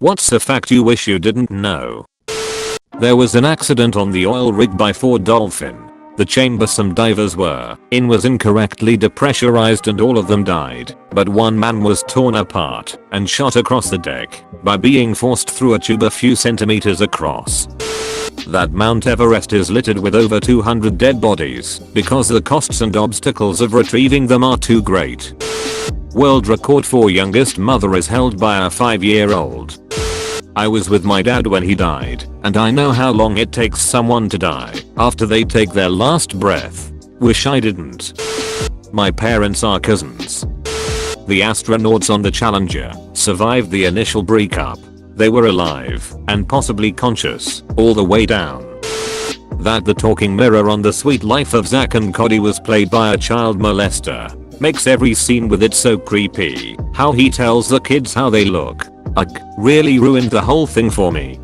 What's a fact you wish you didn't know? There was an accident on the oil rig by Ford Dolphin. The chamber some divers were in was incorrectly depressurized and all of them died, but one man was torn apart and shot across the deck by being forced through a tube a few centimeters across. That Mount Everest is littered with over 200 dead bodies because the costs and obstacles of retrieving them are too great. World record for youngest mother is held by a 5-year-old. I was with my dad when he died, and I know how long it takes someone to die after they take their last breath. Wish I didn't. My parents are cousins. The astronauts on the Challenger survived the initial breakup. They were alive and possibly conscious all the way down. That the talking mirror on The Sweet Life of Zack and Cody was played by a child molester makes every scene with it so creepy. How he tells the kids how they look really ruined the whole thing for me.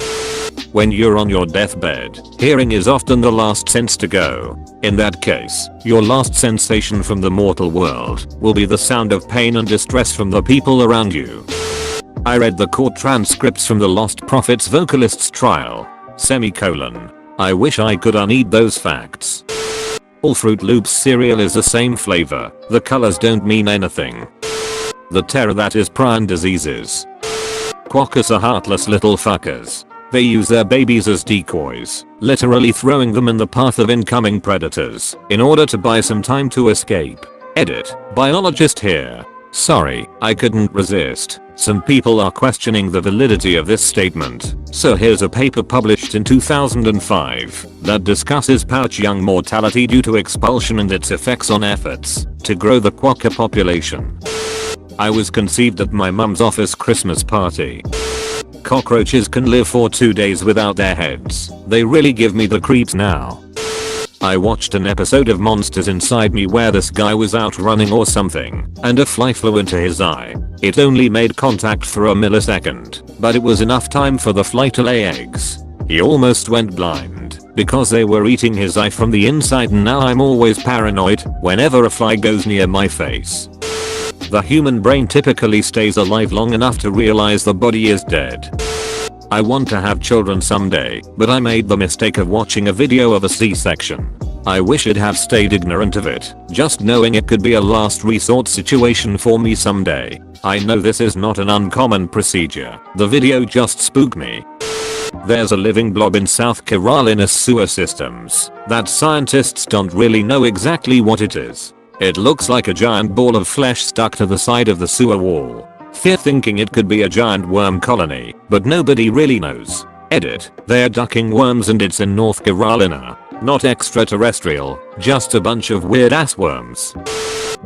When you're on your deathbed, hearing is often the last sense to go. In that case, your last sensation from the mortal world will be the sound of pain and distress from the people around you. I read the court transcripts from the Lost Prophets vocalist's trial. I wish I could uneat those facts. All Fruit Loops cereal is the same flavor. The colors don't mean anything. The terror that is prion diseases. Quokkas are heartless little fuckers. They use their babies as decoys, literally throwing them in the path of incoming predators in order to buy some time to escape. Edit. Biologist here. Sorry, I couldn't resist. Some people are questioning the validity of this statement, so here's a paper published in 2005 that discusses pouch young mortality due to expulsion and its effects on efforts to grow the quokka population. I was conceived at my mum's office Christmas party. Cockroaches can live for 2 days without their heads. They really give me the creeps now. I watched an episode of Monsters Inside Me where this guy was out running or something, and a fly flew into his eye. It only made contact for a millisecond, but it was enough time for the fly to lay eggs. He almost went blind because they were eating his eye from the inside, and now I'm always paranoid whenever a fly goes near my face. The human brain typically stays alive long enough to realize the body is dead. I want to have children someday, but I made the mistake of watching a video of a C-section. I wish I'd have stayed ignorant of it, just knowing it could be a last resort situation for me someday. I know this is not an uncommon procedure. The video just spooked me. There's a living blob in South Carolina's sewer systems that scientists don't really know exactly what it is. It looks like a giant ball of flesh stuck to the side of the sewer wall. They're thinking it could be a giant worm colony, but nobody really knows. Edit. They're ducking worms and it's in North Carolina. Not extraterrestrial, just a bunch of weird ass worms.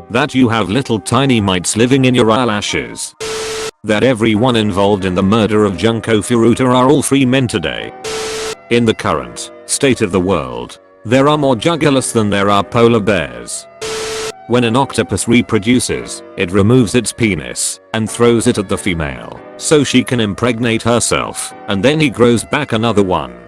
That you have little tiny mites living in your eyelashes. That everyone involved in the murder of Junko Furuta are all free men today. In the current state of the world, there are more jugulas than there are polar bears. When an octopus reproduces, it removes its penis and throws it at the female so she can impregnate herself, and then he grows back another one.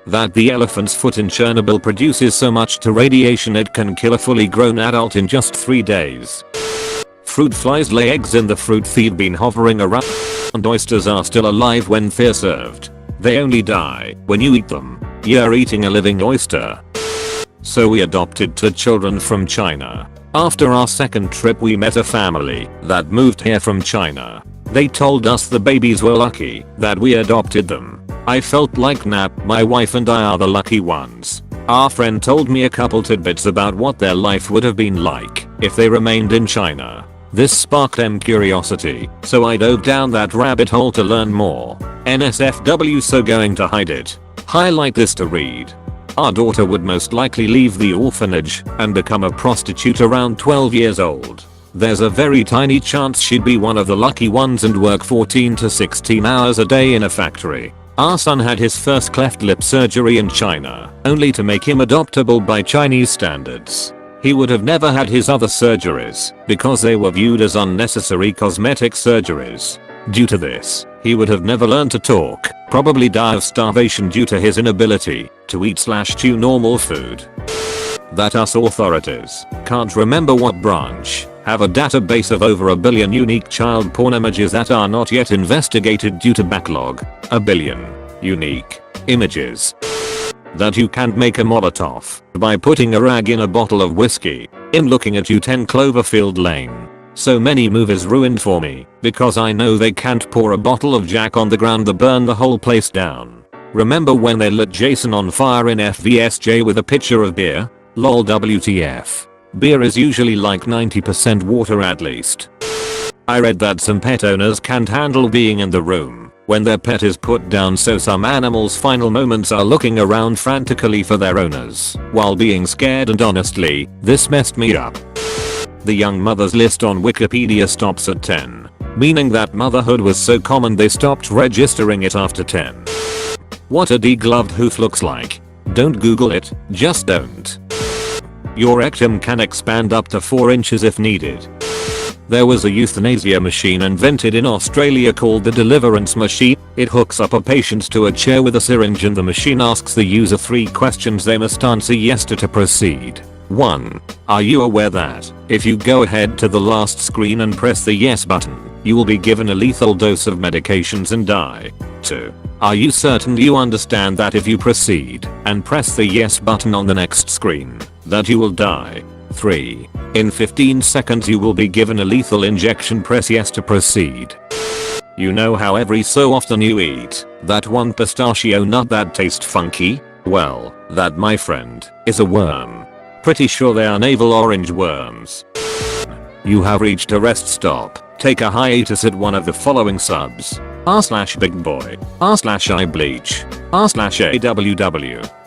That the elephant's foot in Chernobyl produces so much to radiation it can kill a fully grown adult in just 3 days. Fruit flies lay eggs in the fruit they've been hovering around. And oysters are still alive when they're served. They only die when you eat them. You're eating a living oyster. So we adopted 2 children from China. After our second trip we met a family that moved here from China. They told us the babies were lucky that we adopted them. I felt like my wife and I are the lucky ones. Our friend told me a couple tidbits about what their life would have been like if they remained in China. This sparked them curiosity, so I dove down that rabbit hole to learn more. NSFW, so going to hide it. Highlight this to read. Our daughter would most likely leave the orphanage and become a prostitute around 12 years old. There's a very tiny chance she'd be one of the lucky ones and work 14 to 16 hours a day in a factory. Our son had his first cleft lip surgery in China, only to make him adoptable by Chinese standards. He would have never had his other surgeries because they were viewed as unnecessary cosmetic surgeries. Due to this, he would have never learned to talk, probably die of starvation due to his inability to eat/chew normal food. that us authorities, can't remember what branch, have a database of over a billion unique child porn images that are not yet investigated due to backlog. A billion unique images that you can't make a Molotov by putting a rag in a bottle of whiskey in looking at you 10 Cloverfield Lane. So many movies ruined for me because I know they can't pour a bottle of Jack on the ground that burn the whole place down. Remember when they lit Jason on fire in FVSJ with a pitcher of beer? Lol WTF. Beer is usually like 90% water at least. I read that some pet owners can't handle being in the room when their pet is put down, so some animals' final moments are looking around frantically for their owners while being scared, and honestly, this messed me up. The young mothers list on Wikipedia stops at 10, meaning that motherhood was so common they stopped registering it after 10. What a degloved hoof looks like. Don't Google it, just don't. Your rectum can expand up to 4 inches if needed. There was a euthanasia machine invented in Australia called the Deliverance Machine. It hooks up a patient to a chair with a syringe, and the machine asks the user 3 questions they must answer yes to proceed. 1. Are you aware that if you go ahead to the last screen and press the yes button, you will be given a lethal dose of medications and die? 2. Are you certain you understand that if you proceed and press the yes button on the next screen, that you will die? 3. In 15 seconds you will be given a lethal injection, press yes to proceed. You know how every so often you eat that one pistachio nut that tastes funky? Well, that, my friend, is a worm. Pretty sure they are navel orange worms. You have reached a rest stop. Take a hiatus at one of the following subs: r/bigboy, r/ibleach, r/aww.